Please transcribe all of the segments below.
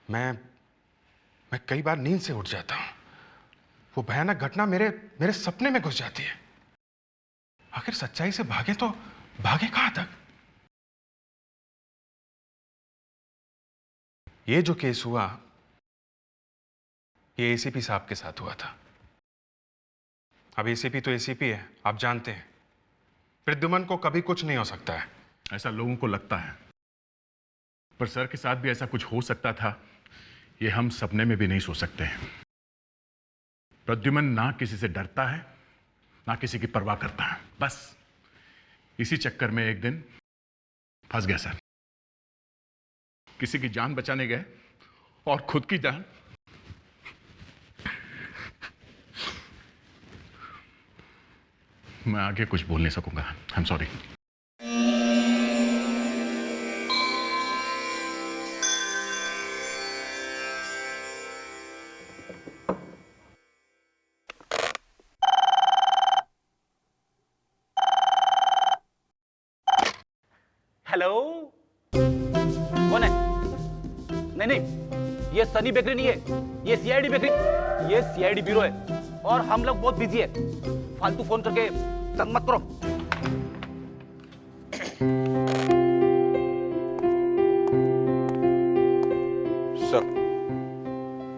मैं कई बार नींद से उठ जाता हूं। वो भयानक घटना मेरे सपने में घुस जाती है। आखिर सच्चाई से भागे तो भागे कहां तक? ये जो केस हुआ, ये एसीपी साहब के साथ हुआ था। अब एसीपी तो एसीपी है, आप जानते हैं। प्रद्युमन को कभी कुछ नहीं हो सकता है। ऐसा लोगों को लगता है, पर सर के साथ भी ऐसा कुछ हो सकता था, ये हम सपने में भी नहीं सोच सकते हैं। प्रद्युमन ना किसी से डरता है, ना किसी की परवाह करता है। बस इसी चक्कर में एक दिन फंस गया सर। किसी की जान बचाने गए और खुद की जान। मैं आगे कुछ बोल नहीं सकूंगा। I am sorry. हेलो, कौन है? नहीं, ये सनी बेकरी नहीं है, ये सीआईडी बेकरी, ये सीआईडी ब्यूरो है और हम लोग बहुत बिजी है। फालतू फोन करके तंग मत करो। सर,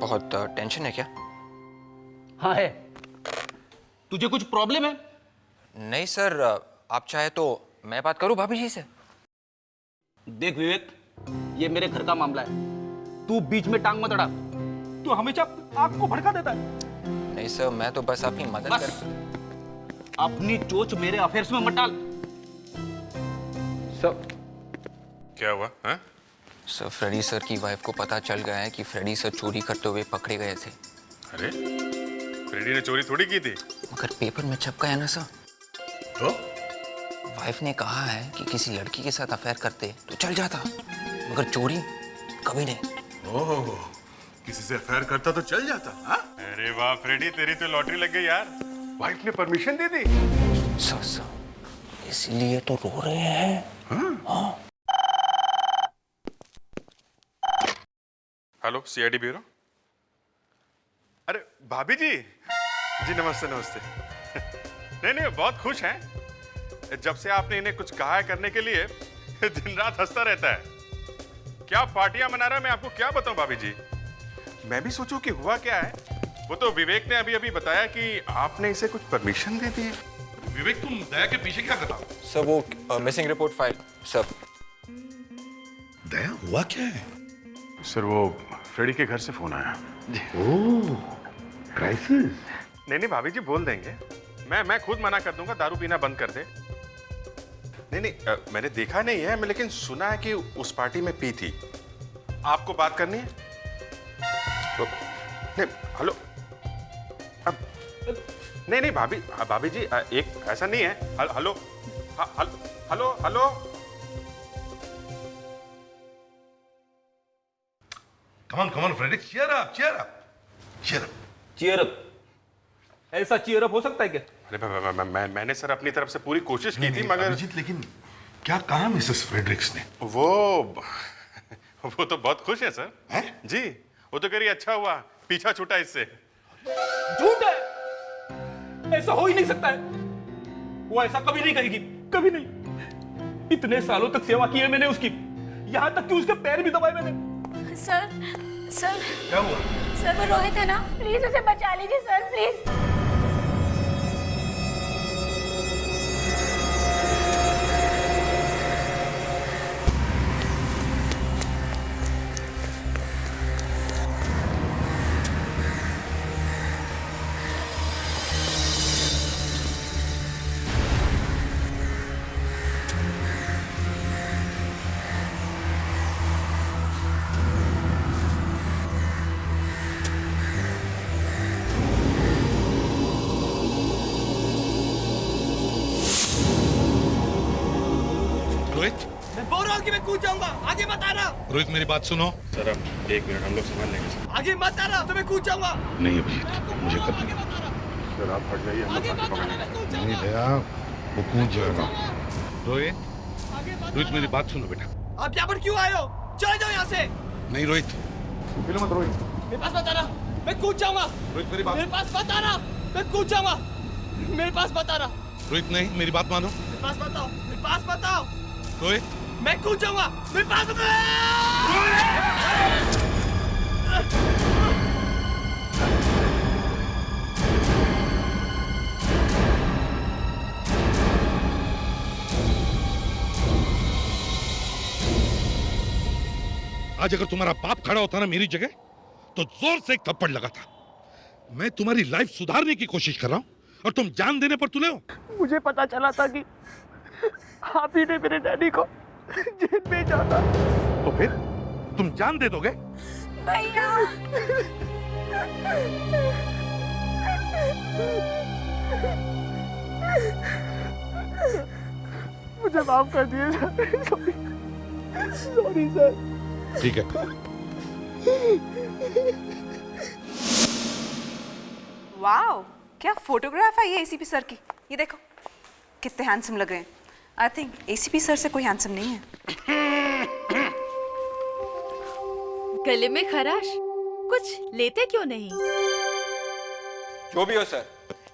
बहुत टेंशन है क्या? हाँ है। तुझे कुछ प्रॉब्लम है? नहीं सर, आप चाहे तो मैं बात करूं भाभी जी से। देख विवेक, ये मेरे घर का मामला है, तू बीच में टांग मत अड़ा। तू हमेशा आग को भड़का देता है। नहीं सर, मैं तो बस आपकी मदद बस कर। अपनी चोच मेरे अफेयर्स में मत डाल। सर, क्या हुआ है? सर, फ्रेडी सर की वाइफ को पता चल गया है कि फ्रेडी सर चोरी करते हुए पकड़े गए थे। अरे, फ्रेडी ने चोरी थोड़ी की थी। मगर पेपर में छपका है ना सर। तो वाइफ ने कहा है कि किसी लड़की के साथ अफेयर करते तो चल जाता, मगर चोरी कभी नहीं। ओह, किसी से अफेयर करता तो चल जाता। हाँ? अरे वाह फ्रेडी, तेरी तो लॉटरी लग गई यार। वाइफ ने परमिशन दे दी। सर, इसीलिए तो रो रहे हैं। हाँ। Hello, CID bureau. अरे भाभी जी, जी नमस्ते नमस्ते। नहीं, बहुत खुश हैं। जब से आपने इन्हें कुछ कहा है करने के लिए, दिन रात हंसता रहता है। क्या पार्टियां मना रहा है, मैं आपको क्या बताऊं भाभी जी। मैं भी सोचूं कि हुआ क्या है। वो तो विवेक ने अभी बताया कि आपने इसे कुछ परमिशन दे दी है। विवेक, तुम दया के पीछे क्या कर रहा हो? सर, वो मिसिंग रिपोर्ट फाइल। सर, दया, हुआ क्या है? सर, वो फ्रेडी के घर से फोन आया। ओह, क्राइसिस। नहीं भाभी जी, बोल देंगे। मैं खुद मना कर दूंगा, दारू पीना बंद कर दे। नहीं, मैंने देखा नहीं है, मैं लेकिन सुना है कि उस पार्टी में पी थी। आपको बात करनी है? तो, नहीं, हेलो। अब नहीं भाभी जी, एक ऐसा नहीं है। Hello, hello, hello. Come on, Freddy, cheer up. Cheer up? ऐसा चीयर अप हो सकता है क्या? अरे मैंने सर अपनी तरफ से पूरी कोशिश की थी, मगर अभिजीत, लेकिन क्या कहा मिसेस फ्रेडरिक्स ने? वो तो बहुत खुश है सर। हैं? जी, वो तो कह रही अच्छा हुआ पीछा छूटा इससे। झूठ है, ऐसा हो ही नहीं सकता है। वो ऐसा कभी नहीं कहेगी, कभी नहीं। इतने सालों तक सेवा की है मैंने उसकी, यहां तक कि उसके पैर भी दबाए मैंने। सर क्या हुआ? सर, वो रोहित है ना, प्लीज उसे बचा लीजिए सर, प्लीज। रोहित, मैं बोल रहा हूँ कि मैं कूद जाऊंगा, आगे मत आना। रोहित, मेरी बात सुनो। सर अब 1 मिनट, हम लोग संभाल लेंगे सर। आगे मत आना, तो मैं कूद जाऊंगा। नहीं अभिजीत, मुझे कब नहीं। सर आप हट जाइए, हम लोग साथी पकड़ेंगे। नहीं दया, वो कूद जाएगा। रोहित, मेरी बात सुनो बेटा। आप यहाँ पर क्यों आए हो? चले जाओ यहाँ से। नहीं रोहित, हिलो मत रोहित। मेरे पास मत आना, मैं कूद जाऊंगा। रोहित मेरी बात। मेरे पास मत आना, मैं कूद जाऊंगा। मेरे पास मत आना, रोहित नहीं, मेरी बात मानो। मेरे पास मत आओ, मेरे पास मत आओ। रोहित मैं कूद जाऊंगा, मेरे पास मत आओ। आज अगर तुम्हारा बाप खड़ा होता ना मेरी जगह तो जोर से एक थप्पड़ लगा था। मैं तुम्हारी लाइफ सुधारने की कोशिश कर रहा हूं और तुम जान देने पर तुले हो। मुझे पता चला था कि आप ही ने मेरे डैडी को जेल भेजा था। तो फिर तुम जान दे दोगे? भैया मुझे माफ कर दिए सर। Sorry sir. ठीक है। वाओ, क्या फोटोग्राफ है ये एसीपी सर की। ये देखो कितने हैंडसम लग रहे हैं। आई थिंक एसीपी सर से कोई हैंडसम नहीं है। गले में खराश, कुछ लेते क्यों नहीं? जो भी हो sir,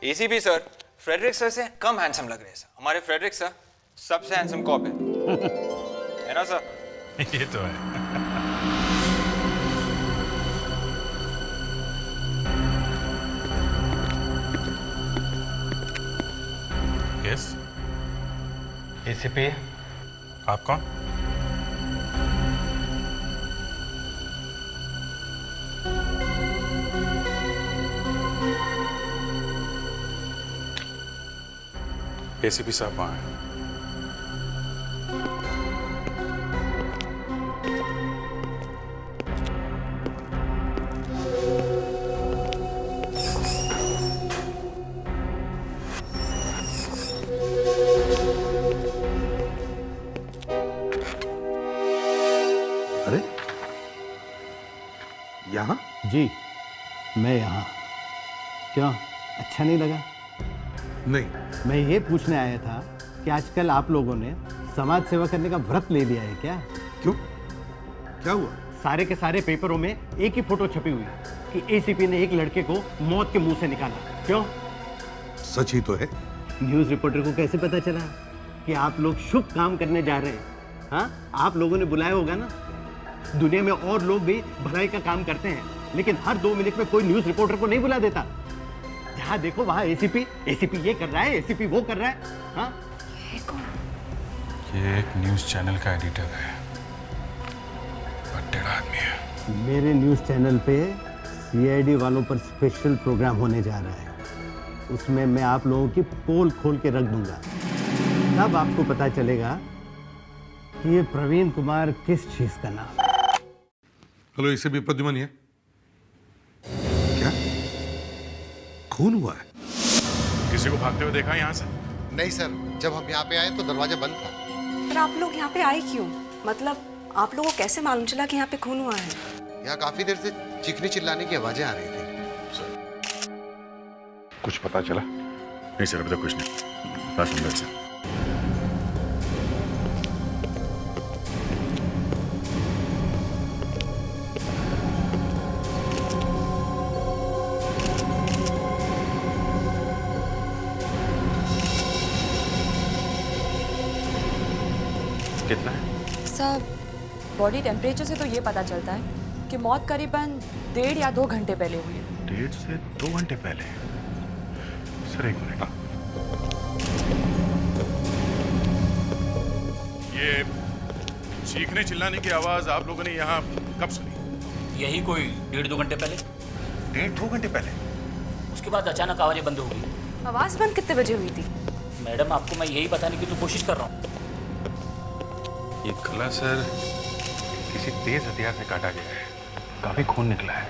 ACP sir Frederick sir से कम हैंडसम लग रहे हैं सर। हमारे फ्रेडरिक सर सबसे हैंडसम कॉप है ना सर? ये तो है। यस, एसीपी आप कौन? एसीपी साहब वहाँ हैं। अरे यहाँ? जी, मैं यहाँ। क्यों, अच्छा नहीं लगा? नहीं। मैं ये पूछने आया था कि आजकल आप लोगों ने समाज सेवा करने का व्रत ले लिया है क्या? क्यों, क्या हुआ? सारे के सारे पेपरों में एक ही फोटो छपी हुई कि एसीपी ने एक लड़के को मौत के मुंह से निकाला। क्यों? सच ही तो है। न्यूज़ रिपोर्टर को कैसे पता चला कि आप लोग शुभ काम करने जा रहे हैं? हाँ, आप लोगों ने बुलाया होगा ना। दुनिया में और लोग भी भलाई का काम करते हैं, लेकिन हर 2 मिनट में कोई न्यूज़ रिपोर्टर को नहीं बुला देता। जहाँ देखो वहाँ एसीपी ये कर रहा है, एसीपी वो कर रहा है। हाँ, ये एक न्यूज़ चैनल का एडिटर है, बहुत टेढ़ा आदमी है। मेरे न्यूज़ चैनल पे सीआईडी वालों पर स्पेशल प्रोग्राम होने जा रहा है। उसमें मैं आप लोगों की पोल खोल के रख दूंगा। तब आपको पता चलेगा कि ये प्रवीण कुमार किस चीज का नाम है। हेलो, इसे भी प्रद्युमन है क्या? खून हुआ है? किसी को भागते हुए देखा यहाँ से? नहीं सर, जब हम यहाँ पे आए तो दरवाजा बंद था। पर आप लोग यहाँ पे आए क्यों? मतलब आप लोगों को कैसे मालूम चला कि यहाँ पे खून हुआ है? यहाँ काफी देर से चीखने चिल्लाने की आवाजें आ रही थी। कुछ पता चला? नहीं सर, अभी तक कुछ नहीं। बस अंदर से। कितना है? सर, बॉडी टेम्परेचर से तो ये पता चलता है कि मौत करीबन 1.5 या 2 घंटे पहले हुई है। 1.5 से 2 घंटे पहले? सर एक मिनट। ये चीखने चिल्लाने की आवाज आप लोगों ने यहाँ कब सुनी? यही कोई 1.5-2 घंटे पहले। 1.5-2 घंटे पहले? उसके बाद अचानक आवाजें बंद हो गई। आवाज बंद कितने बजे हुई थी? मैडम, आपको मैं यही बताने की तो कोशिश कर रहा हूँ। ये गला सर किसी तेज हथियार से काटा गया है, काफी खून निकला है।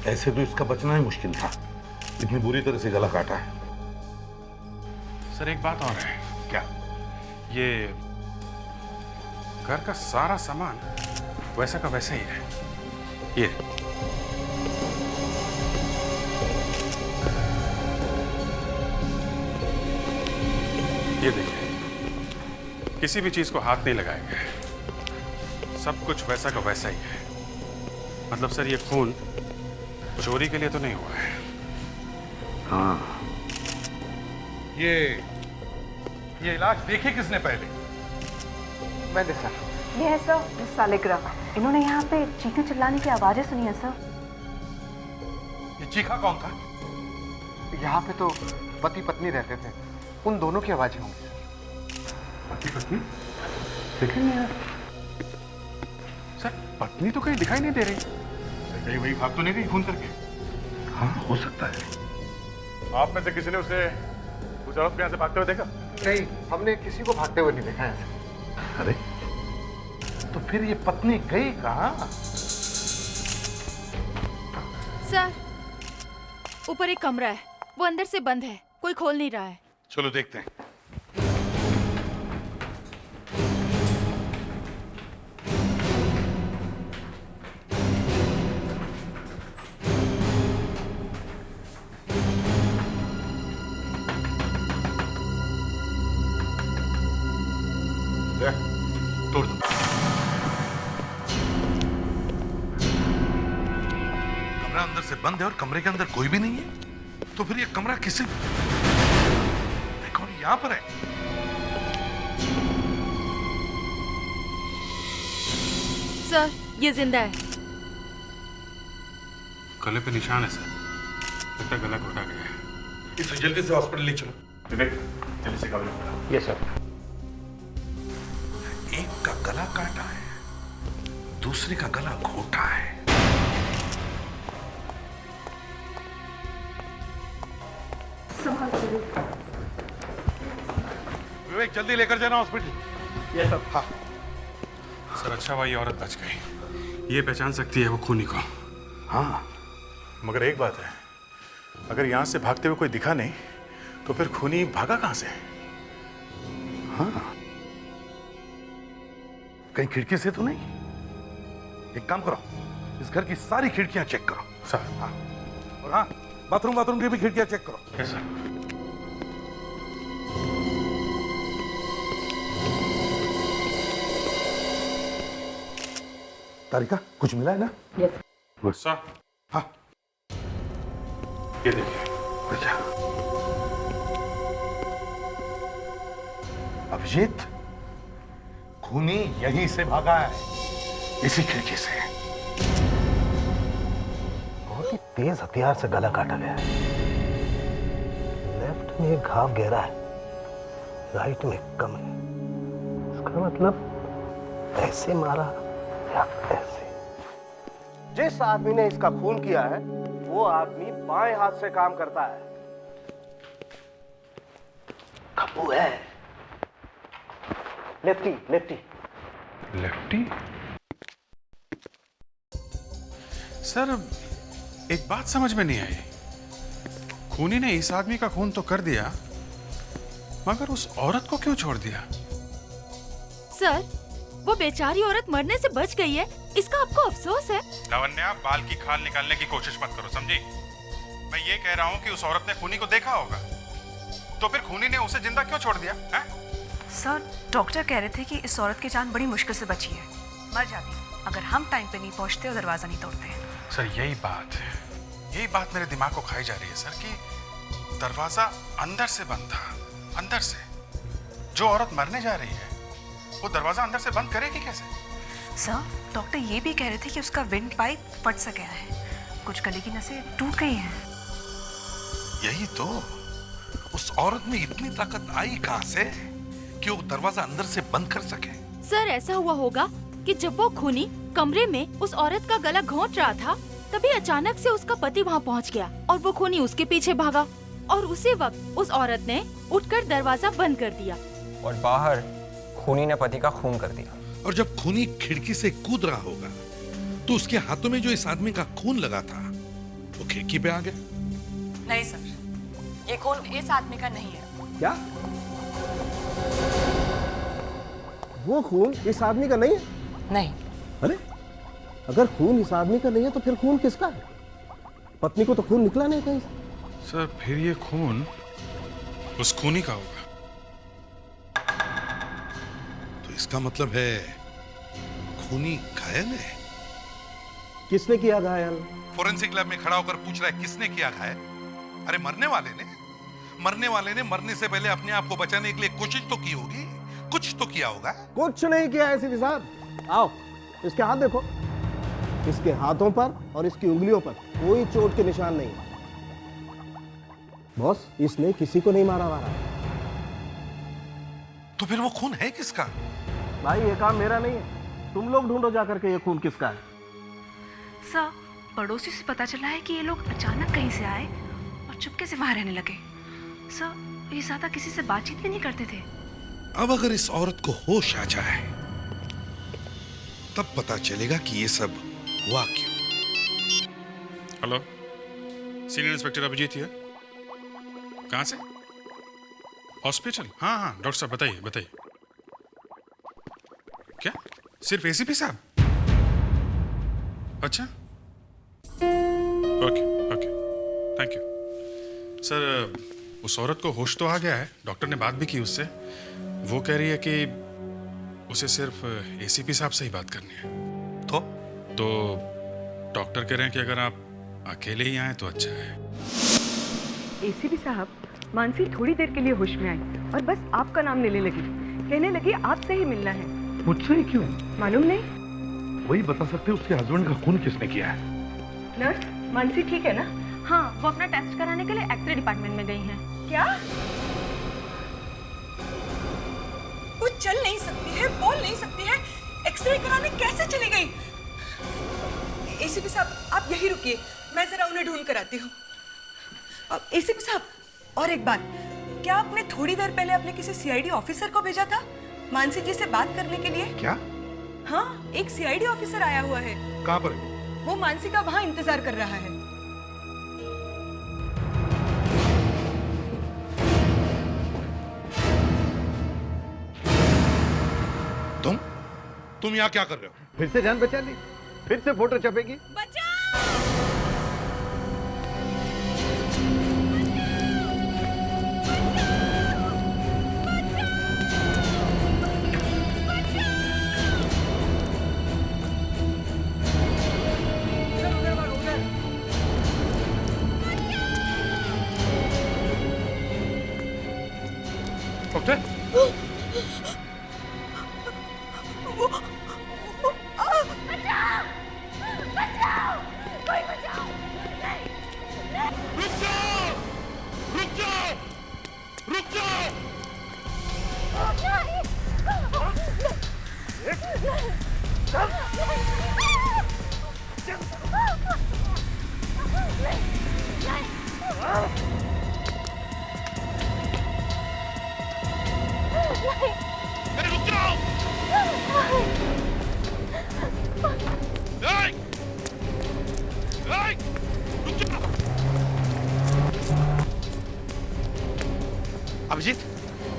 ऐसे तो इसका बचना ही मुश्किल था, इतनी बुरी तरह से गला काटा है। सर एक बात और है। क्या? ये घर का सारा सामान वैसा का वैसा ही है। ये देखिए, किसी भी चीज को हाथ नहीं लगाया गया है, सब कुछ वैसा का वैसा ही है। मतलब सर ये खून चोरी के लिए तो नहीं हुआ है। हाँ। ये इलाज देखे किसने पहले? मैंने सर। ये है सर सालिग्राम। इन्होंने यहाँ पे चीखने चिल्लाने की आवाजें सुनी है सर। ये चीखा कौन था? यहाँ पे तो पति पत्नी रहते थे, उन दोनों की आवाजें होंगी। पति पत्नी दिखे नहीं यार। सर पत्नी तो कहीं दिखाई नहीं दे रही। कहीं वही भाग तो नहीं गई खून करके? हाँ, हो सकता है। आप में से किसी ने उसे उस औरत को यहाँ से भागते हुए देखा? नहीं, हमने किसी को भागते हुए नहीं देखा है। अरे तो फिर ये पत्नी गई कहाँ? सर ऊपर एक कमरा है, वो अंदर से बंद है, कोई खोल नहीं रहा है। चलो देखते हैं। तोड़ दो। कमरा अंदर से बंद है और कमरे के अंदर कोई भी नहीं है, तो फिर ये कमरा किसी कौन यहां पर है? सर ये जिंदा है। गले पे निशान है सर, लगता है गला घोटा गया है। इसे जल्दी से हॉस्पिटल ले चलो। विवेक जल्दी से कमरे। Yes sir. एक का गला काटा है, दूसरे का गला घोटा है। विवेक जल्दी लेकर जाना हॉस्पिटल। Yes sir. हाँ। सर अच्छा हुआ ये औरत बच गई, ये पहचान सकती है वो खूनी को। हाँ मगर एक बात है, अगर यहाँ से भागते हुए कोई दिखा नहीं तो फिर खूनी भागा कहाँ से? हाँ, कहीं खिड़की से तो नहीं? एक काम करो, इस घर की सारी खिड़कियां चेक करो। सर। हाँ, और हाँ, बाथरूम की भी खिड़कियां चेक करो। Yes sir. तारिका कुछ मिला है ना? Yes sir. हाँ, ये देखिए। अच्छा। अभिजीत, खूनी यहीं से भागा है, इसी खिड़की से। बहुत ही तेज हथियार से गला काटा गया है। लेफ्ट में घाव गहरा है, राइट में कम है। इसका मतलब ऐसे मारा या ऐसे। जिस आदमी ने इसका खून किया है वो आदमी बाएं हाथ से काम करता है। खप्पू है। Lefty lefty lefty? सर एक बात समझ में नहीं आई, खूनी ने इस आदमी का खून तो कर दिया, मगर उस औरत को क्यों छोड़ दिया? सर वो बेचारी औरत मरने से बच गई है, इसका आपको अफसोस है? लावण्या, बाल की खाल निकालने की कोशिश मत करो, समझी? मैं ये कह रहा हूँ कि उस औरत ने खूनी को देखा होगा, तो फिर खूनी ने उसे जिंदा क्यों छोड़ दिया है? सर डॉक्टर कह रहे थे कि इस औरत की जान बड़ी मुश्किल से बची है, मर जाती अगर हम टाइम पे नहीं पहुंचते और दरवाजा नहीं तोड़ते। सर यही बात मेरे दिमाग को खाई जा रही है सर, कि दरवाजा अंदर से बंद था, अंदर से। जो औरत मरने जा रही है वो दरवाजा अंदर से बंद करेगी कैसे? सर डॉक्टर ये भी कह रहे थे कि उसका विंड पाइप फट सा गया है, कुछ गले की नसें टूट गई हैं। यही तो, उस औरत में इतनी ताकत आई कहां से कि वो दरवाजा अंदर से बंद कर सके? सर ऐसा हुआ होगा कि जब वो खूनी कमरे में उस औरत का गला घोंट रहा था, तभी अचानक से उसका पति वहाँ पहुँच गया और वो खूनी उसके पीछे भागा, और उसी वक्त उस औरत ने उठकर दरवाजा बंद कर दिया और बाहर खूनी ने पति का खून कर दिया। और जब खूनी खिड़की से कूद रहा होगा तो उसके हाथों में जो इस आदमी का खून लगा था वो खिड़की पे आ गया। नहीं सर, ये खून इस आदमी का नहीं है। क्या? वो खून इस आदमी का नहीं है? नहीं। अरे अगर खून इस आदमी का नहीं है तो फिर खून किसका है? पत्नी को तो खून निकला नहीं कहीं से। सर फिर ये खून उस खूनी का होगा। तो इसका मतलब है खूनी घायल है। किसने किया घायल? फोरेंसिक लैब में खड़ा होकर पूछ रहा है किसने किया घायल? अरे मरने वाले ने मरने से पहले अपने आप को बचाने के लिए कोशिश तो की होगी, कुछ तो किया होगा। कुछ नहीं किया एसीपी साहब। आओ, इसके हाथ देखो। इसके हाथों पर और इसकी उंगलियों पर कोई चोट के निशान नहीं। बॉस, इसने किसी को नहीं मारा। तो फिर वो खून है किसका? भाई ये काम मेरा नहीं है, तुम लोग ढूंढो जाकर के ये खून किसका है। सर, पड़ोसी से पता चला है कि ये लोग अचानक कहीं से आए और चुपके से वहां रहने लगे। सर, ये ज्यादा किसी से बातचीत भी नहीं करते थे। अब अगर इस औरत को होश आ जाए तब पता चलेगा कि ये सब हुआ क्यों। Hello, senior inspector Abhijit here. कहाँ से? हॉस्पिटल? हाँ, डॉक्टर साहब बताइए। क्या सिर्फ एसीपी साहब? अच्छा, ओके, थैंक यू सर। उस औरत को होश तो आ गया है, डॉक्टर ने बात भी की उससे। वो कह रही है कि उसे सिर्फ एसीपी साहब से ही बात करनी है। तो डॉक्टर कह रहे हैं कि अगर आप अकेले ही आए तो अच्छा है। एसीपी साहब, मानसी थोड़ी देर के लिए होश में आई और बस आपका नाम लेने लगी। कहने लगी आपसे ही मिलना है। मुझसे ही क्यों? मालूम नहीं। वही बता सकते उसके हस्बैंड का खून किसने किया है? नर्स, मानसी ठीक है ना? हाँ, वो अपना टेस्ट कराने के लिए एक्सरे डिपार्टमेंट में गई हैं। क्या? वो चल नहीं सकती है, बोल नहीं सकती है, एक्सरे कराने कैसे चली गई? एसीपी साहब, आप यही रुकिए, मैं जरा उन्हें ढूंढ कर आती हूँ। एसीपी साहब, और एक बात, क्या आपने थोड़ी देर पहले अपने किसी सीआईडी ऑफिसर को भेजा था मानसी जी से बात करने के लिए? क्या? हाँ, एक सीआईडी ऑफिसर आया हुआ है। कहाँ पर? वो मानसी का वहां इंतजार कर रहा है। तुम यहाँ क्या कर रहे हो? फिर से जान बचा ली, फिर से फोटो छपेगी। डॉक्टर,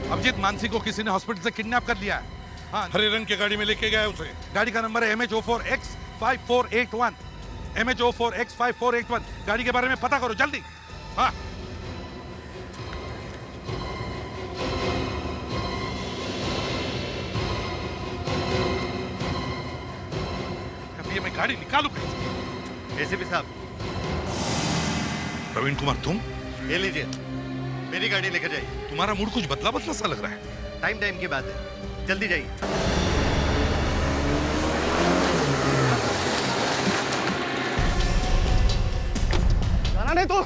अभिजीत, मानसी को किसी ने हॉस्पिटल से किडनैप कर लिया है। हाँ, हरे रंग की गाड़ी में लेके गया है उसे। गाड़ी का नंबर है MH04X5481। MH04X5481। गाड़ी के बारे में पता करो जल्दी। हाँ, अभी मैं गाड़ी निकालू कैसे? एसीपी साहब, प्रवीण कुमार, तुम ये लीजिए, मेरी गाड़ी लेकर जाइए। तुम्हारा मूड कुछ बदला बदला सा लग रहा है। टाइम की बात है, जल्दी जाइए। जाना नहीं तो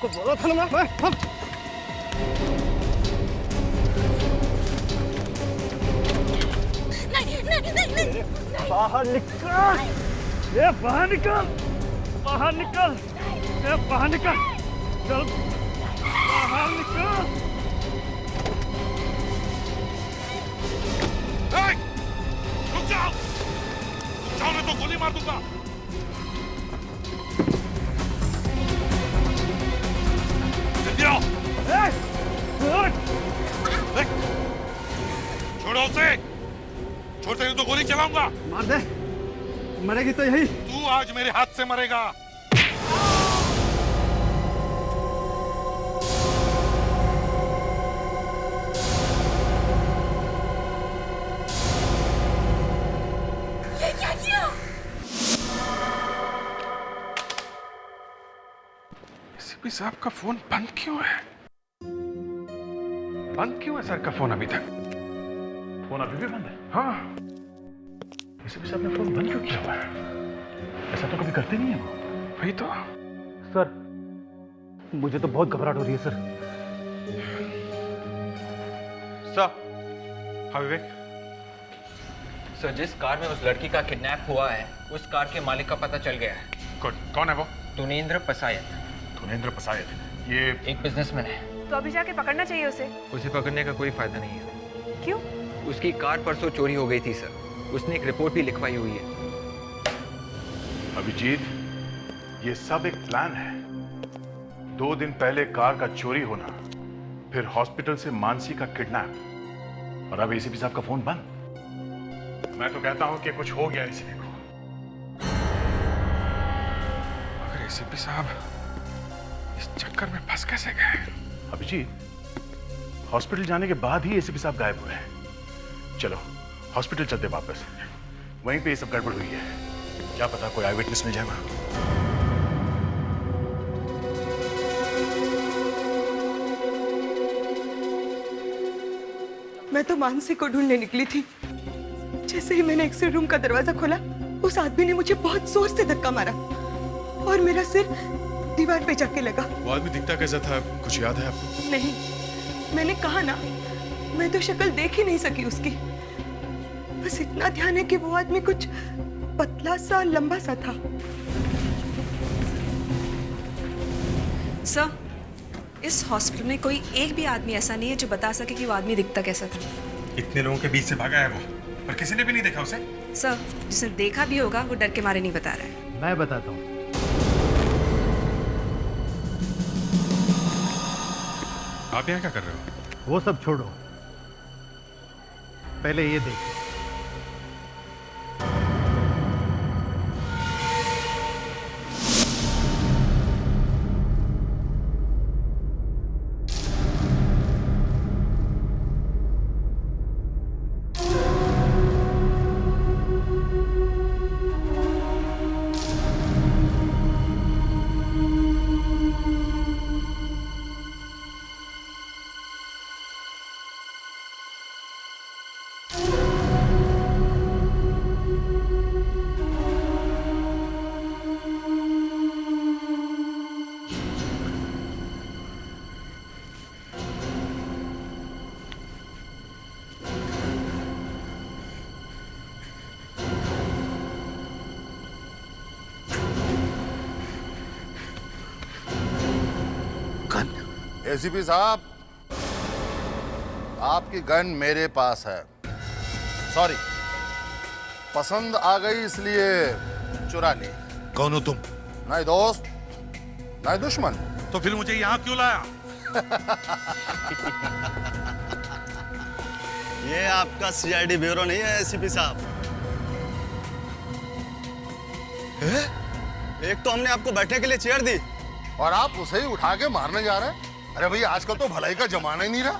को बोला था ना मैं। नहीं। बाहर निकल, ये बाहर निकल, बाहर निकल, ये बाहर निकल, चल बाहर निकल। रुक जाओ, नहीं तो गोली मार दूंगा। जल्दी आओ। छोड़ो उसे, छोड़ते नहीं तो गोली चलाऊंगा। मार दे, मरेगी तो यही। तू आज मेरे हाथ से मरेगा। एसीपी साहब का फोन बंद क्यों है? बंद क्यों है सर का फोन अभी तक? फोन अभी भी बंद है? हाँ। एसीपी साहब ने फोन बंद क्यों किया हुआ है? ऐसा तो कभी करते नहीं है वो। वही तो। सर मुझे तो बहुत घबराहट हो रही है सर। सर। हाँ विवेक। सर, जिस कार में उस लड़की का किडनैप हुआ है, उस कार के मालिक का पता चल गया है। कौन है वो? तुनेंद्र पसायत। तुनेंद्र पसायत, ये एक बिजनेसमैन है। तो अभी जाके पकड़ना चाहिए उसे। उसे पकड़ने का कोई फायदा नहीं है। क्यों? उसकी कार परसों चोरी हो गई थी सर। उसने एक रिपोर्ट भी लिखवाई हुई है। अभिजीत, ये सब एक प्लान है। 2 दिन पहले कार का चोरी होना, फिर हॉस्पिटल से मानसी का किडनैप, और अब एसीपी साहब का फोन बंद। मैं तो कहता हूं कि कुछ हो गया एसीपी को। मगर एसीपी साहब इस चक्कर में फंस कैसे गए? अभिजीत, हॉस्पिटल जाने के बाद ही एसीपी साहब गायब हुए हैं। चलो हॉस्पिटल चलते वापस, वहीं पे ये सब गड़बड़ हुई है। क्या पता कोई आई विटनेस मिल जाएगा। मैं तो मानसी को ढूंढने निकली थी। जैसे ही मैंने एक्सरे रूम का दरवाजा खोला, उस आदमी ने मुझे बहुत जोर से धक्का मारा और मेरा सिर दीवार पे जाके लगा। वो आदमी दिखता कैसा था, कुछ याद है आपको? नहीं, मैंने कहा ना, मैं तो शक्ल देख ही नहीं सकी उसकी। बस इतना ध्यान है कि वो आदमी कुछ पतला सा, लंबा सा था। सर, इस हॉस्पिटल में कोई एक भी आदमी ऐसा नहीं है जो बता सके कि वो आदमी दिखता कैसा था। इतने लोगों के बीच से भागा है वो, पर किसी ने भी नहीं देखा उसे। सर, जिसने देखा भी होगा वो डर के मारे नहीं बता रहा है। मैं बताता हूँ। आप यहाँ क्या कर रहे हो? वो सब छोड़ो, पहले ये देखो। एसीपी साहब, आपकी गन मेरे पास है। सॉरी, पसंद आ गई इसलिए चुरा ली। कौन हो तुम? नहीं दोस्त, नहीं दुश्मन। तो फिर मुझे यहाँ क्यों लाया? ये आपका सीआईडी ब्यूरो नहीं है एसीपी साहब। एक तो हमने आपको बैठने के लिए चेयर दी और आप उसे ही उठा के मारने जा रहे हैं। अरे भैया, आजकल तो भलाई का जमाना ही नहीं रहा।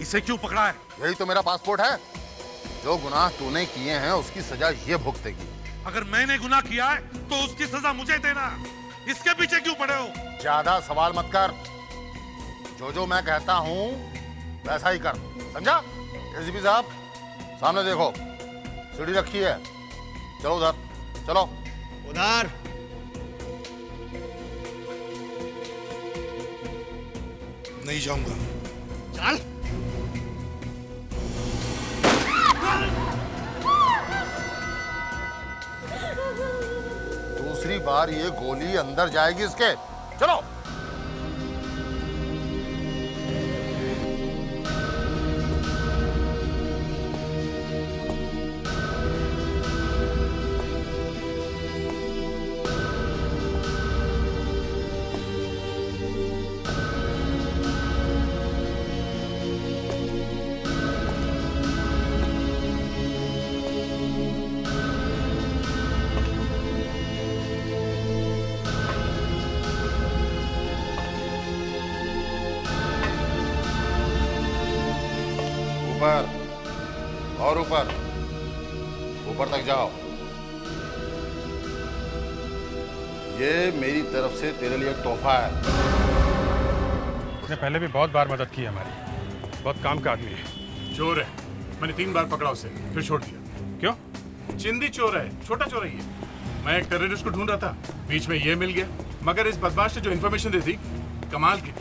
इसे क्यों पकड़ा है? यही तो मेरा पासपोर्ट है। जो गुनाह तूने किए हैं उसकी सजा ये भुगतेगी। अगर मैंने गुनाह किया है तो उसकी सजा मुझे देना। इसके पीछे क्यों पड़े हो? ज्यादा सवाल मत कर। जो मैं कहता हूँ वैसा ही कर, समझा? एसीपी साहब, सामने देखो, सीढ़ी रखी है। चलो उधर, चलो उधर। नहीं जाऊंगा। चल। दूसरी बार ये गोली अंदर जाएगी इसके। चलो। ऊपर और ऊपर, ऊपर तक जाओ। ये मेरी तरफ से तेरे लिए एक तोहफा है। उसने पहले भी बहुत बार मदद की है हमारी, बहुत काम का आदमी है। चोर है, मैंने 3 बार पकड़ा उसे, फिर छोड़ दिया। क्यों? चिंदी चोर है, छोटा चोर है ये। मैं एक टेररिस्ट को ढूंढ रहा था, बीच में ये मिल गया। मगर इस बदमाश ने जो इन्फॉर्मेशन दी थी, कमाल की।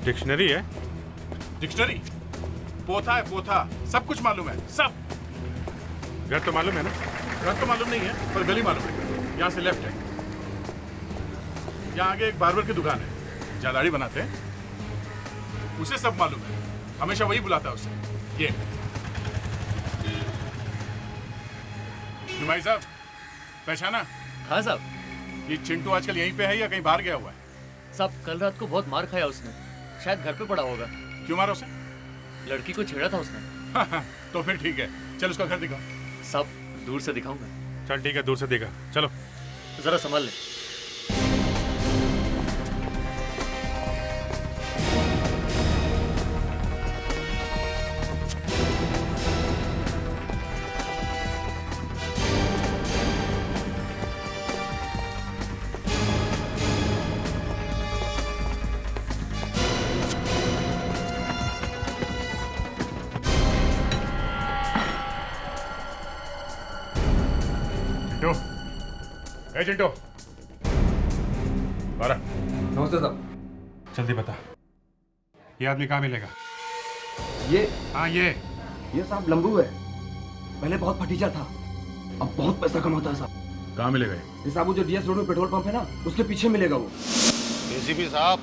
डिक्शनरी है? डिक्शनरी? पोथा है, पोथा। सब कुछ मालूम है, सब। घर तो मालूम है ना? घर तो मालूम नहीं है, पर गली मालूम है। यहाँ से लेफ्ट है। यहाँ आगे एक बार्बर की दुकान है, जहाँ दाढ़ी बनाते हैं। उसे सब मालूम है, हमेशा वही बुलाता है उसे। ये भाई साहब, पहचाना? हाँ साहब। ये चिंटू आजकल यहीं पे है या कहीं बाहर गया हुआ है? साहब कल रात को बहुत मार खाया उसने, शायद घर पे पड़ा होगा। क्यों मारा उसे? लड़की को छेड़ा था उसने। तो फिर ठीक है, चल उसका घर दिखाओ। साहब दूर से दिखाऊंगा। चल ठीक है, दूर से दिखा। चलो जरा संभाल ले। चिंटू, ए चिंटू, बारह। नमस्ते साहब। जल्दी बता, ये आदमी कहाँ मिलेगा? ये? हाँ ये साहब लंबू है। पहले बहुत फटीचा था, अब बहुत पैसा कमाता है साहब। कहाँ मिलेगा ये साहब? वो जो डीएस रोड में पेट्रोल पंप है ना, उसके पीछे मिलेगा वो। एसीपी साहब,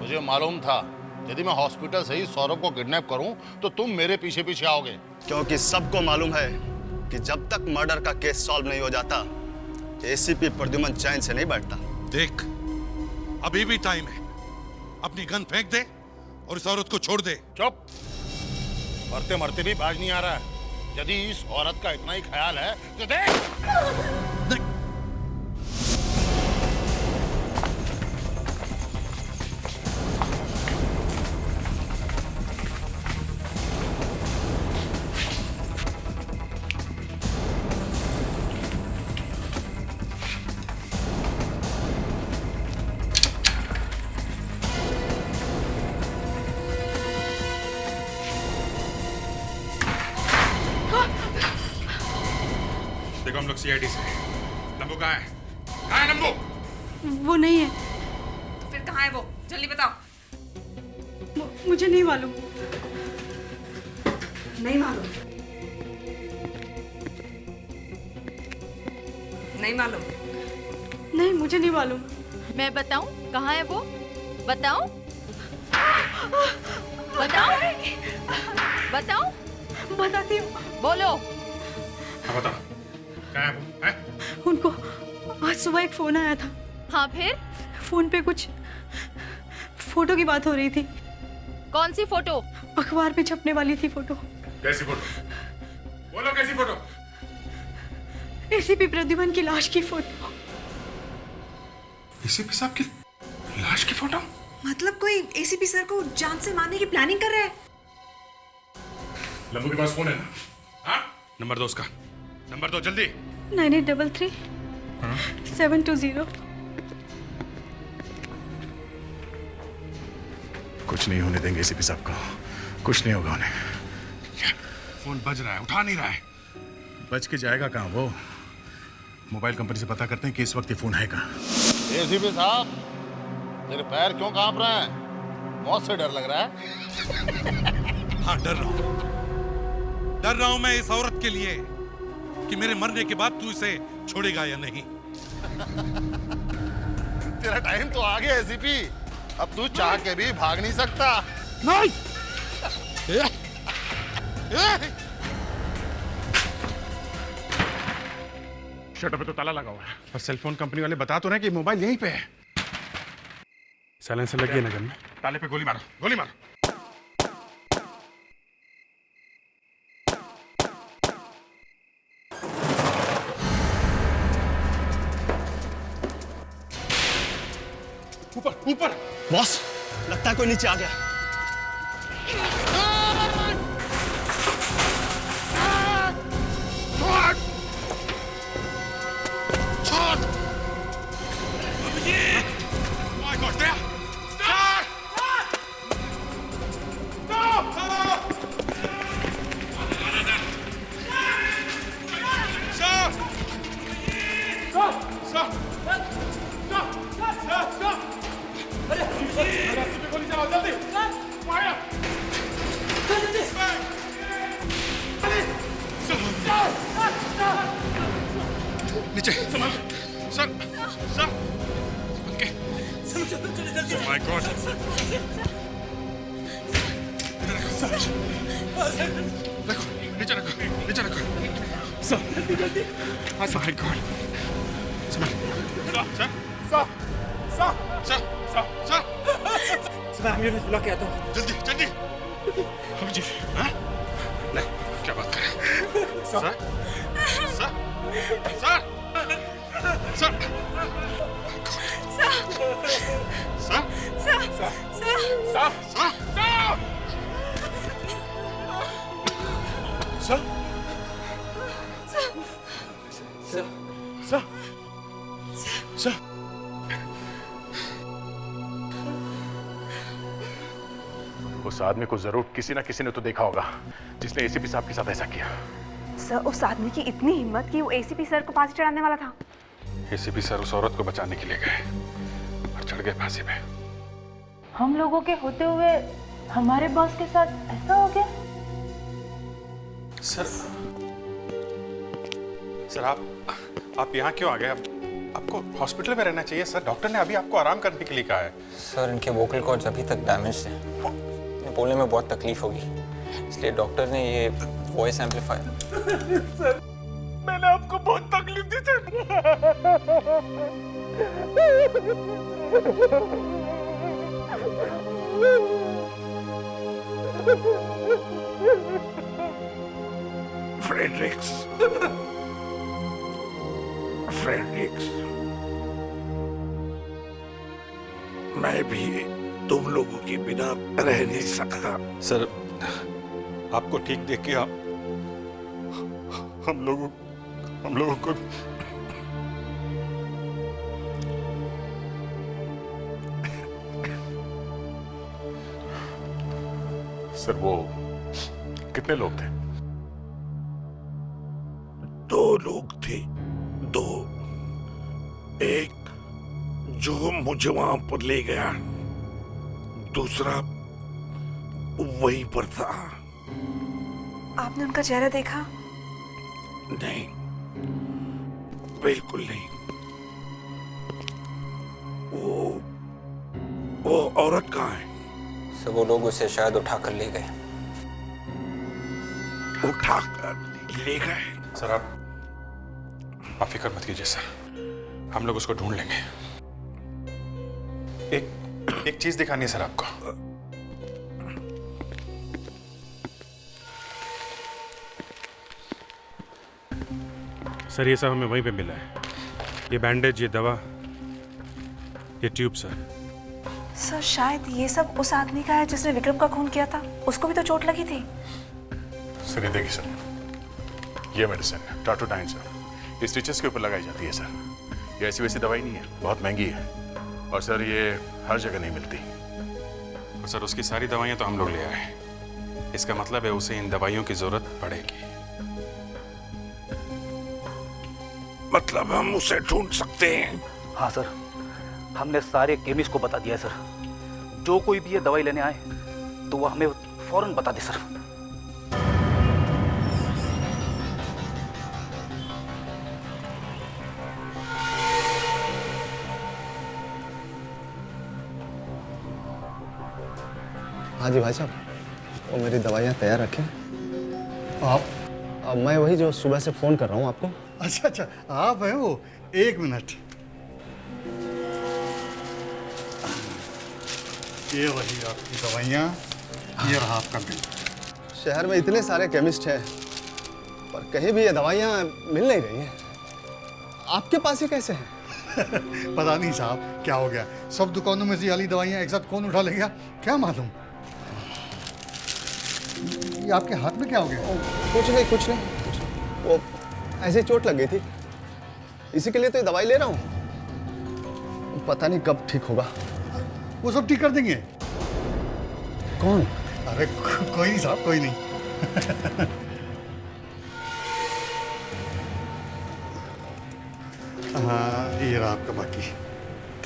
मुझे मालूम था यदि मैं हॉस्पिटल से ही सौरभ को किडनैप करूं तो तुम मेरे पीछे पीछे आओगे। क्योंकि सबको मालूम है कि जब तक मर्डर का केस सॉल्व नहीं हो जाता, एसीपी प्रद्युमन चैन से नहीं बैठता। देख, अभी भी टाइम है। अपनी गन फेंक दे और इस औरत को छोड़ दे। चुप, मरते मरते भी बाज नहीं आ रहा है। यदि इस औरत का इतना ही ख्याल है तो देख। देखो हम लोग सीआईडी से। नंबू कहाँ है? कहाँ है नंबू? वो नहीं है। तो फिर कहाँ है वो? जल्दी बताओ। मुझे नहीं मालूम। नहीं मालूम? नहीं मालूम? नहीं, मुझे नहीं मालूम। मैं बताऊं कहाँ है वो? बताऊं? बताऊं? बताऊं? बताती हूँ। बोलो। हाँ बता, कहाँ है वो? है? उनको आज सुबह एक फोन आया था। हाँ फिर? फोन पे कुछ फोटो की बात हो रही थी। कौन सी फोटो? अखबार में छपने वाली थी फोटो। कैसी फोटो? बोलो कैसी फोटो? एसीपी प्रद्युमन की लाश की फोटो। एसीपी साहब की लाश की फोटो? मतलब कोई एसीपी सर को जान से मारने की प्लानिंग कर रहा है? लंबू के पास फोन है ना? हाँ? नंबर दो उसका, नंबर दो जल्दी। 9833 720। कुछ नहीं होने देंगे एसीपी साहब को, कुछ नहीं होगा उन्हें। फोन बज रहा है, उठा नहीं रहा है। बज के जाएगा कहाँ वो? मोबाइल कंपनी से पता करते हैं कि इस वक्त ये फोन है कहाँ। एसीपी साहब, तेरे पैर क्यों कांप रहे हैं? मौत से डर लग रहा है? हाँ, डर रहा हूं। डर रहा हूं मैं इस औरत के लिए कि मेरे मरने के बाद तू इसे छोड़ेगा या नहीं। तेरा टाइम तो आ गया एसीपी, अब तू चाह के भी भाग नहीं सकता। नहीं। शटर पे तो ताला लगा हुआ है, और सेलफोन कंपनी वाले बता तो रहे कि मोबाइल यहीं पे है। साइलेंसर लगी है ना गन में? ताले पे गोली मारो, गोली मारो। ऊपर ऊपर। बॉस, लगता है कोई नीचे आ गया। छोड़! नीचे sir sir okay my God रखो नीचे रखो सर माय गॉड सर मैं एम्बुलेंस बुला के आता हूँ। जल्दी हम जी हाँ नहीं क्या बात कर रहे हैं सर सर सर सर उस आदमी को जरूर किसी ना किसी ने तो देखा होगा जिसने एसीपी साहब के साथ ऐसा किया। सर उस आदमी की इतनी हिम्मत कि वो एसीपी सर को फांसी चढ़ाने वाला था। एसीपी सर उस औरत को बचाने के लिए गए और चढ़ गए फांसी पे। हम लोगों के होते हुए हमारे बॉस के साथ ऐसा हो गया। सर आप यहाँ क्यों आ गए? आपको हॉस्पिटल में रहना चाहिए सर। डॉक्टर ने अभी आपको आराम करने के लिए कहा है। सर इनके वोकल कॉर्ड्स अभी तक डैमेज थे, बोलने में बहुत तकलीफ होगी, इसलिए डॉक्टर ने ये वॉइस एम्पलीफायर। सर मैंने आपको बहुत तकलीफ दी सर। फ्रेडरिक्स मैं भी तुम लोगों के बिना रह नहीं सकता। सर आपको ठीक देख के हम लोगों को सर वो कितने लोग थे? 2 लोग थे, 2। एक जो मुझे वहां पर ले गया, दूसरा वहीं पर था। आपने उनका चेहरा देखा? नहीं, बिल्कुल नहीं। वो औरत कहाँ है? सर वो लोग उसे शायद उठाकर ले गए। उठाकर ले गए? सर आप फिक्र मत कीजिए सर, हम लोग उसको ढूंढ लेंगे। एक चीज दिखानी है सर आपको। सर ये सब हमें वहीं पे मिला है, ये बैंडेज, ये दवा, ये ट्यूब सर। सर शायद ये सब उस आदमी का है जिसने विक्रम का खून किया था, उसको भी तो चोट लगी थी। सर ये देखिए सर, ये मेडिसिन टाटोडाइन सर, ये स्टिचेस के ऊपर लगाई जाती है सर। ये ऐसी वैसी दवाई नहीं है, बहुत महंगी है और सर ये हर जगह नहीं मिलती। और सर उसकी सारी दवाइयां तो हम लोग ले आए, इसका मतलब है उसे इन दवाइयों की जरूरत पड़ेगी। मतलब हम उसे ढूंढ सकते हैं? हाँ सर, हमने सारे केमिस्ट को बता दिया है सर। जो कोई भी ये दवाई लेने आए तो वो हमें फौरन बता दे सर। हाँ जी भाई साहब, वो मेरी दवाइयाँ तैयार रखें। आप? मैं वही जो सुबह से फ़ोन कर रहा हूँ आपको। अच्छा, आप हैं वो? 1 मिनट। ये वही आपकी दवाइयाँ, ये रहा आपका बिल। शहर में इतने सारे केमिस्ट हैं, पर कहीं भी ये दवाइयाँ मिल नहीं रही हैं। आपके पास ये कैसे हैं? पता नहीं साहब क्या हो गया, सब दुकानों में से वाली दवाइयाँ एक साथ कौन उठा ले गया, क्या मालूम। ये आपके हाथ में क्या हो गया? कुछ नहीं। वो ऐसे चोट लग गई थी, इसी के लिए तो ये दवाई ले रहा हूँ। पता नहीं कब ठीक होगा। वो सब ठीक कर देंगे। कौन? अरे कोई नहीं साहब, कोई नहीं। हाँ ये रहा आपका बाकी।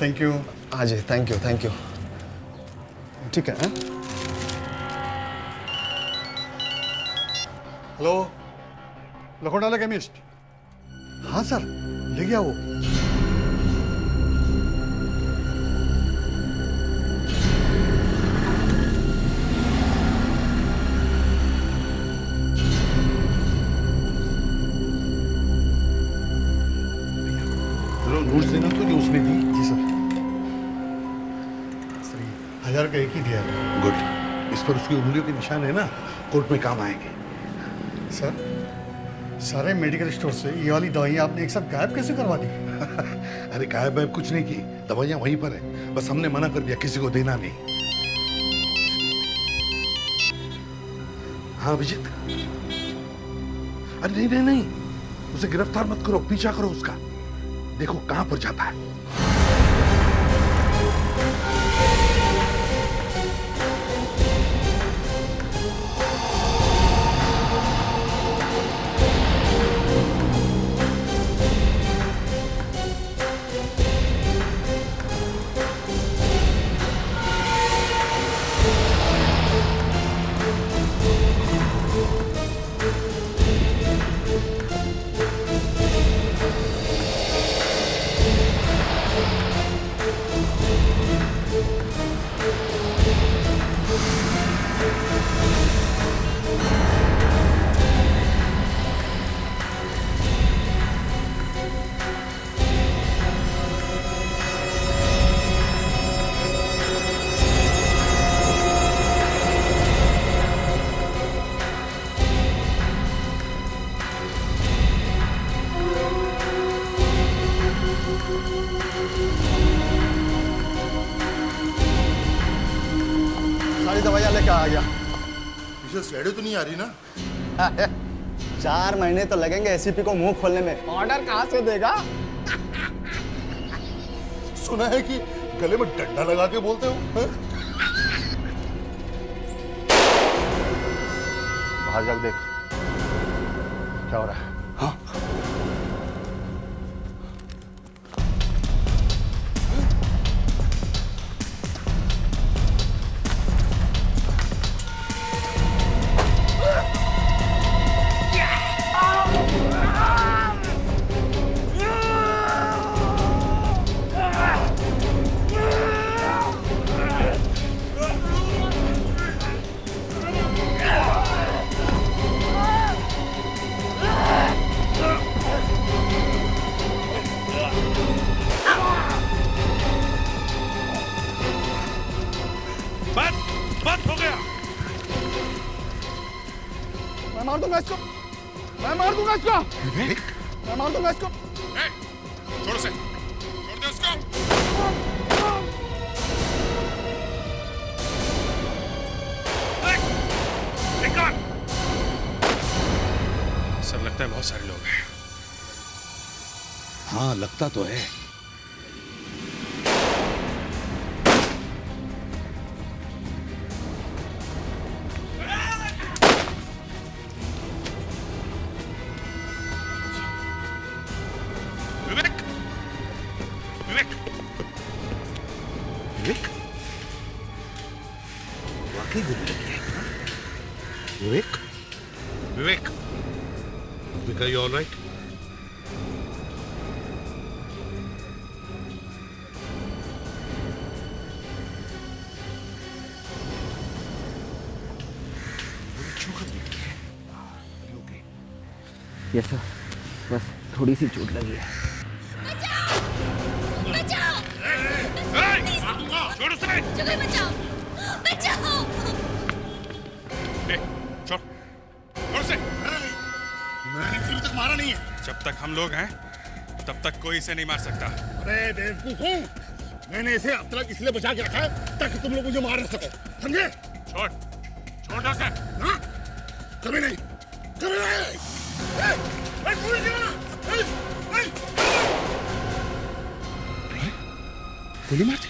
Thank you. हाँ जी, थैंक यू। ठीक है। Hello, Lakhotala chemist. हाँ सर, ले गया वो। चलो नोट्स देना तो जो उसने दी। जी सर। 1000 का एक ही दिया है। गुड। इस पर उसकी उंगलियों के निशान है ना, कोर्ट में काम आएंगे। सर सारे मेडिकल स्टोर से ये वाली दवाइयाँ आपने एक साथ गायब कैसे करवा दी? अरे गायब वायब कुछ नहीं की, दवाइयाँ वहीं पर है, बस हमने मना कर दिया किसी को देना नहीं। हाँ अभिजीत। अरे नहीं नहीं नहीं, उसे गिरफ्तार मत करो, पीछा करो उसका, देखो कहां पर जाता है। सारी दवाइयाँ लेके आ गया। मिसेस रेडी तो नहीं आ रही ना? 4 महीने तो लगेंगे एसीपी को मुंह खोलने में, ऑर्डर कहाँ से देगा? सुना है कि गले में डंडा लगा के बोलते हो। बाहर जाके देख क्या हो रहा है। हाँ मैं मार दूंगा इसको, मैं मार दूंगा इसको, मैं मार दूंगा इसको। छोड़ उसे, छोड़ दे उसको। सर लगता है बहुत सारे लोग हैं। हाँ लगता तो है। विवेक, विवेक, विवेक, are you all right? Yes sir, बस थोड़ी सी चोट लगी है। छोड़ उसे! बचाओ! बचाओ! छोड़ उसे! मैंने अभी तक मारा नहीं है। जब तक हम लोग हैं तब तक कोई इसे नहीं मार सकता। अरे बेवकूफ हूँ, मैंने इसे अब तक इसलिए बचा के रखा है ताकि तुम लोग मुझे मार न सको, समझे? छोड़, छोड़ दो उसे। हाँ? कभी नहीं, कभी नहीं। गोली मार दी।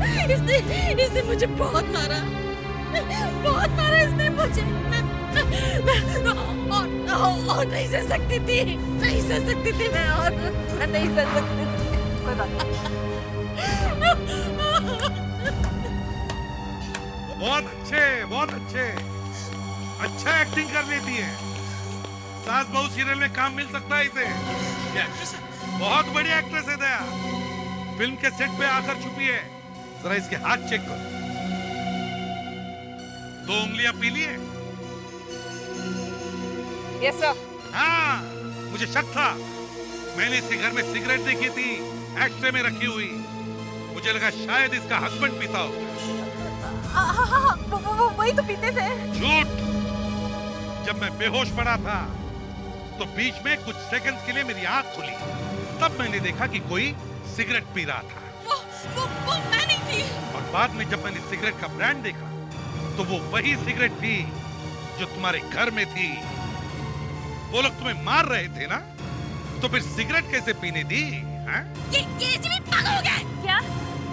इसने मुझे बहुत मारा इसने मुझे। मैं और नहीं सह सकती थी मैं और नहीं सह सकती थी। कोई बात नहीं। बहुत अच्छे अच्छा एक्टिंग कर लेती है। सास बहू सीरियल में काम मिल सकता है इसे। ये एक्ट्रेस है, बहुत बड़ी एक्ट्रेस है दया। फिल्म के सेट पे आकर छुपी है। जरा इसके हाथ चेक करो, 2 उंगलियां पीली है। Yes sir. हाँ, मुझे शक था। मैंने इसके घर में सिगरेट देखी थी, एक्स्ट्रे में रखी हुई। मुझे लगा शायद इसका हस्बैंड पीता हो। हाँ, वही तो पीते थे। झूठ। जब मैं बेहोश पड़ा था तो बीच में कुछ सेकंड्स के लिए मेरी आंख खुली, तब मैंने देखा कि कोई सिगरेट पी रहा था। वो मैं नहीं थी। और बाद में जब मैंने सिगरेट का ब्रांड देखा तो वो वही सिगरेट थी जो तुम्हारे घर में थी। वो लोग तुम्हें मार रहे थे ना, तो फिर सिगरेट कैसे पीने दी? हाँ? ये एसी भी पागल हो गया। क्या?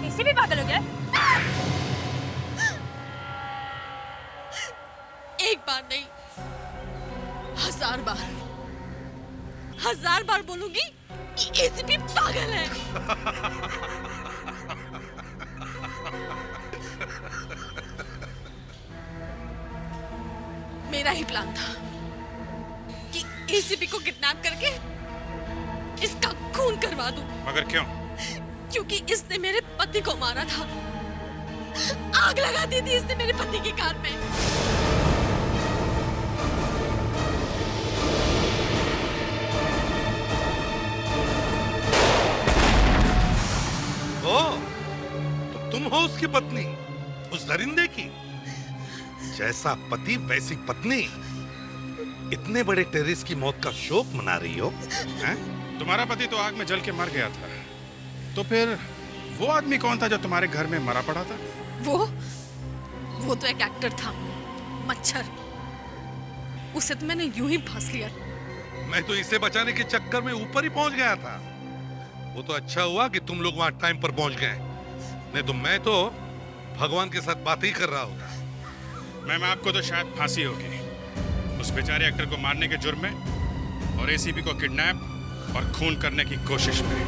एसी भी पागल हो गया? एक बार नहीं, 1000 बार बोलूंगी कि एसी भी पागल है। मेरा ही प्लान था कि एसीपी को किडनैप करके इसका खून करवा दूं। मगर क्यों? क्योंकि इसने मेरे पति को मारा था। आग लगा दी थी इसने मेरे पति की कार में। ओ, तो तुम हो उसकी पत्नी, उस दरिंदे की। जैसा पति वैसी पत्नी। इतने बड़े टेररिस्ट की मौत का शोक मना रही हो? हैं? तुम्हारा पति तो आग में जल के मर गया था, तो फिर वो आदमी कौन था जो तुम्हारे घर में मरा पड़ा था? वो तो एक एक्टर था, मच्छर। उसे तो मैंने यूं ही फांस लिया। मैं तो इसे बचाने के चक्कर में ऊपर ही पहुंच गया था। वो तो अच्छा हुआ कि तुम लोग वहां टाइम पर पहुंच गए, नहीं तो मैं तो भगवान के साथ बात ही कर रहा होता। मैम, आपको तो शायद फांसी होगी उस बेचारे एक्टर को मारने के जुर्म में और एसीपी को किडनैप और खून करने की कोशिश में।